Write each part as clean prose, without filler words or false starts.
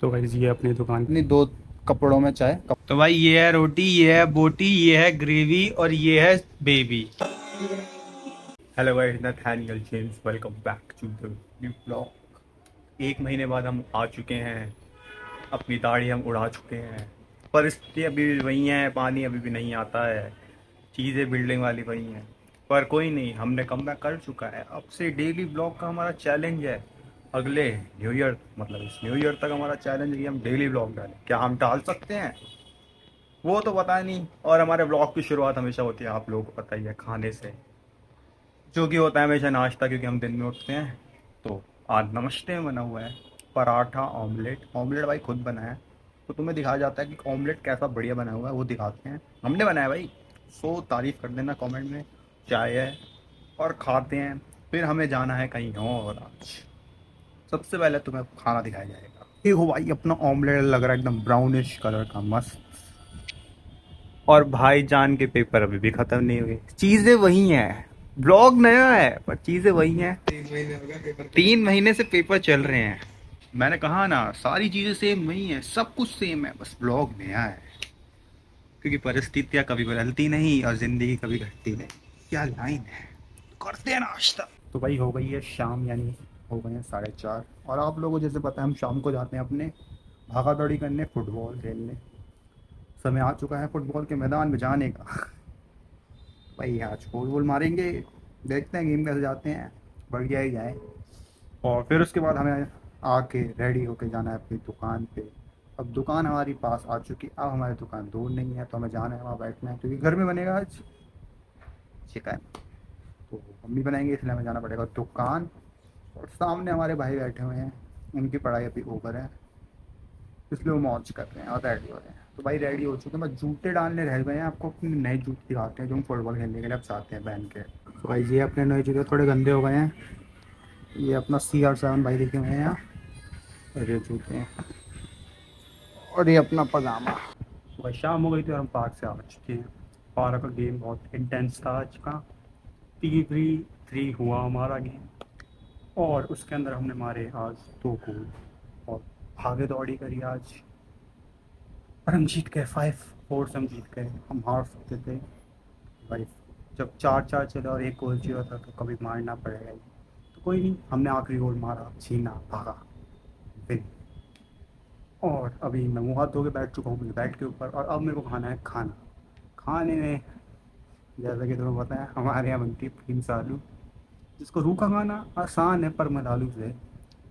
तो गाइस ये अपनी दुकान अपनी दो कपड़ों में चाय तो भाई ये है रोटी, ये है बोटी, ये है ग्रेवी और ये है baby. Hello guys, Nathaniel James, welcome back to the new blog. एक महीने बाद हम आ चुके हैं। अपनी दाढ़ी हम उड़ा चुके हैं। परिस्थिति अभी भी वही है, पानी अभी भी नहीं आता है, चीज़ें बिल्डिंग वाली वही हैं। पर कोई नहीं, हमने कमबैक कर चुका है। अब से डेली ब्लॉग का हमारा चैलेंज है। अगले न्यू ईयर, मतलब इस न्यू ईयर तक हमारा चैलेंज है कि हम डेली ब्लॉग डालें। क्या हम डाल सकते हैं वो तो पता नहीं। और हमारे ब्लॉग की शुरुआत हमेशा होती है, आप लोगों को पता ही है, खाने से, जो कि होता है हमेशा नाश्ता, क्योंकि हम दिन में उठते हैं। तो आज नमस्ते में बना हुआ है पराठा ऑमलेट। ऑमलेट भाई खुद बनाया है, तो तुम्हें दिखाया जाता है कि ऑमलेट कैसा बढ़िया बना हुआ है, वो दिखाते हैं। हमने बनाया भाई, सो तारीफ कर देना कमेंट में। चाय है और खाते हैं। फिर हमें जाना है कहीं और आज। सबसे पहले तुम्हें खाना दिखाया जाएगा। ये हो भाई अपना ऑमलेट, लग रहा है एकदम ब्राउनिश कलर का, मस्त। और भाईजान के पेपर अभी भी खत्म नहीं हुए, चीजें वही हैं। ब्लॉग नया है पर चीजें वही हैं। 3 महीने हो गए पेपर, 3 महीने से पेपर चल रहे हैं। मैंने कहा ना, सारी चीजें सेम वही हैं, सब कुछ सेम है, बस ब्लॉग नया है। क्योंकि परिस्थितियां कभी बदलती नहीं और जिंदगी कभी घटती नहीं। क्या लाइन है। करते हैं नाश्ता। तो भाई हो गई है शाम, यानी हो गए हैं 4:30। और आप लोगों को जैसे पता है, हम शाम को जाते हैं अपने भागा दौड़ी करने, फुटबॉल खेलने। समय आ चुका है फुटबॉल के मैदान में जाने का। भाई आज गोल वोल मारेंगे, देखते हैं गेम कैसे जाते हैं, बढ़िया ही जाए। और फिर उसके बाद हमें आके रेडी होके जाना है अपनी दुकान पे। अब दुकान हमारी पास आ चुकी, अब हमारी दुकान दूर नहीं है, तो हमें जाना है वहाँ बैठना है, क्योंकि घर में बनेगा आज चिकन। तो मम्मी बनाएंगे, इसलिए हमें जाना पड़ेगा दुकान। और सामने हमारे भाई बैठे हुए हैं, उनकी पढ़ाई अभी ओवर है, इसलिए वो मौज कर रहे हैं और रेडी हो रहे हैं। तो भाई रेडी हो चुके हैं, बस जूते डालने रह गए हैं। आपको अपने नए जूते दिखाते हैं जो हम फुटबॉल खेलने के लिए अब चाहते हैं पहन के। तो भाई ये अपने नए जूते थोड़े गंदे हो गए हैं। ये अपना CR7 भाई लिखे हुए हैं यहाँ, और ये जूते हैं, और ये अपना पजामा। तो भाई शाम हो गई थी और हम पार्क से आ चुके हैं। पार्क का गेम बहुत इंटेंस था आज का। 3-3 हुआ हमारा गेम। और उसके अंदर हमने मारे आज 2 गोल। और भागे दौड़ी करी आज, और हम जीत गए। 5-4 से हम जीत गए। हम हार सकते थे भाई, जब 4-4 चले और एक गोल चाहिए था, तो कभी मारना पड़ेगा ही। तो कोई नहीं, हमने आखिरी गोल मारा, छीना, भागा, विन। और अभी मैं मुँह हाथ धो के बैठ चुका हूँ अपने बैट के ऊपर, और अब मेरे को खाना है खाना। खाने में जैसा कि तुम्हें पता है, हमारे यहाँ बनती है प्रिंस आलू, जिसको रूखा खाना आसान है पर आलू से,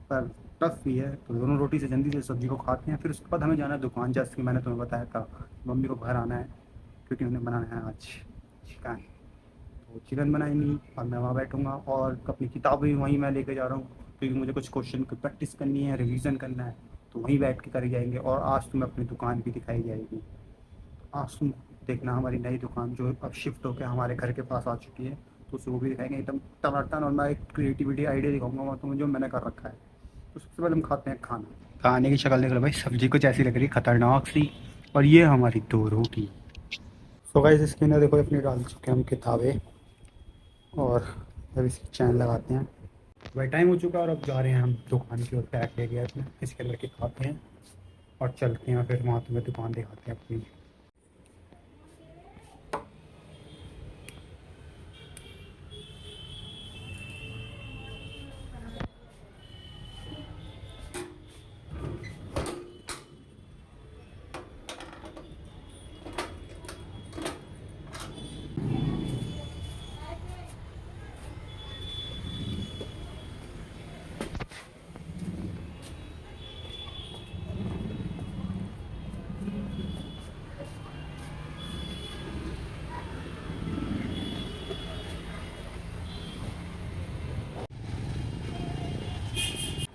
पर टफ भी है। तो दोनों रोटी से जल्दी से सब्जी को खाते हैं। फिर उसके बाद हमें जाना है दुकान, जैसे कि मैंने तुम्हें बताया था। मम्मी को घर आना है, क्योंकि उन्हें बनाना है आज चिकन। तो चिकन बनाएंगी और मैं वहाँ बैठूँगा, और अपनी किताब भी वहीं मैं लेके जा रहा हूँ, क्योंकि मुझे कुछ क्वेश्चन की प्रैक्टिस करनी है, रिवीजन करना है। तो वहीं बैठ के करी जाएंगे। और आज तुम्हें अपनी दुकान भी दिखाई जाएगी। आज तुम देखना हमारी नई दुकान, जो अब शिफ्ट होकर हमारे घर के पास आ चुकी है। तो उसे वो भी दिखाएंगे एकदम टनाटन, और मैं एक क्रिएटिविटी आइडिया दिखाऊंगा वहाँ तुम्हें, जो मैंने कर रखा है। तो सबसे पहले हम खाते हैं खाना। खाने की शक्ल देख लो भाई, सब्जी कुछ ऐसी लग रही है खतरनाक सी। और ये हमारी 2 रोटी। सो गाइस इसके अंदर देखो, अपनी डाल चुके हैं हम किताबें। और अब इसकी चैन लगाते हैं। भाई टाइम हो चुका है, और अब जा रहे हैं हम दुकान की ओर। पैक ले गया अपने, इसके अंदर के खाते हैं और चलते हैं। फिर वहाँ तुम्हें दुकान दिखाते हैं अपनी।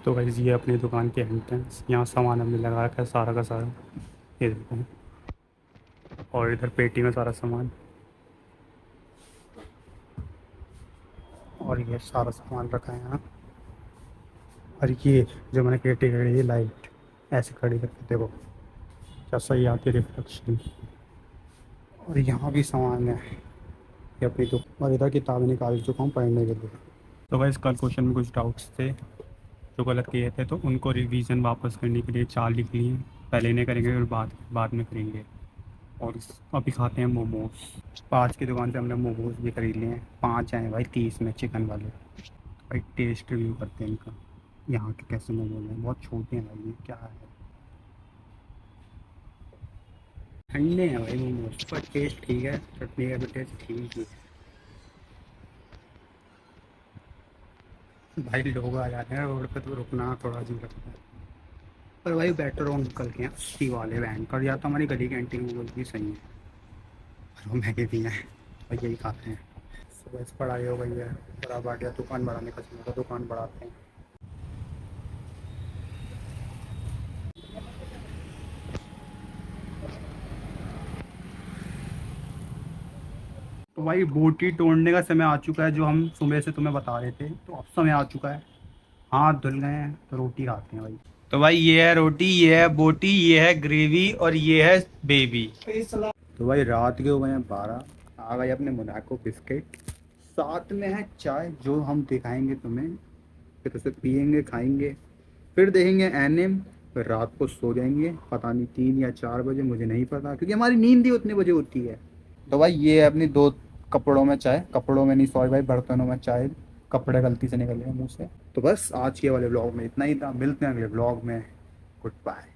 तो गाइस ये अपनी दुकान के एंट्रेंस, यहाँ सामान हमने लगा रखा है सारा का सारा, ये देखो। और इधर पेटी में सारा सामान, और ये सारा सामान रखा है यहाँ। और ये जो मैंने पेटी खड़ी है, लाइट ऐसे खड़ी करके देखो क्या सही आती है रिफ्लेक्शन। और यहाँ भी सामान है, ये अपनी दुकान। और इधर किताबें निकाल चुका हूँ पढ़ने के लिए। तो गाइस कल क्वेश्चन में कुछ डाउट्स थे, जो गलत किए थे, तो उनको रिवीजन वापस करने के लिए 4 लिख लिए। पहले इन्हें करेंगे, फिर बाद में करेंगे। और अभी खाते हैं मोमोज। 5 की दुकान से हमने मोमोज भी खरीद लिए हैं। 5 आए भाई 30 में, चिकन वाले। भाई टेस्ट रिव्यू करते हैं इनका, यहाँ के कैसे मोमोज हैं। बहुत छोटे हैं भाई, ये क्या है। ठंडे हैं भाई मोमोज, पर टेस्ट ठीक है, चटनी का भी टेस्ट ठीक ही है। भाई लोग आ जाते हैं रोड पे तो रुकना थोड़ा अजीब लगता है। पर भाई बेटर हो निकल के हैं 80 वाले वैन कर, या तो हमारी गली कैंटीन में भी सही है, और वो महंगे भी हैं। और यही खाते हैं। सुबह से पढ़ाई हो गई है, बड़ा बढ़ गया, दुकान बढ़ाने का समय, तो दुकान बढ़ाते हैं। तो भाई बोटी तोड़ने का समय आ चुका है, जो हम सुबह से तुम्हें बता रहे थे, तो अब समय आ चुका है। हाथ धुल गए हैं तो रोटी खाते हैं भाई। तो भाई ये है रोटी, ये है बोटी, ये है ग्रेवी और ये है बेबी। तो भाई रात के हो गए हैं 12। आ गए अपने मोनाको बिस्किट, साथ में है चाय जो हम दिखाएंगे तुम्हें। फिर उसे पियेंगे, खाएंगे, फिर देखेंगे एनिम, फिर रात को सो जाएंगे। पता नहीं 3 या 4 बजे, मुझे नहीं पता, क्योंकि हमारी नींद ही उतने बजे होती है। तो भाई ये है अपनी 2 कपड़ों में चाय, कपड़ों में नहीं सॉरी भाई, बर्तनों में चाय। कपड़े गलती से निकल गए मुंह से। तो बस आज के वाले ब्लॉग में इतना ही था, मिलते हैं अगले ब्लॉग में। Good bye.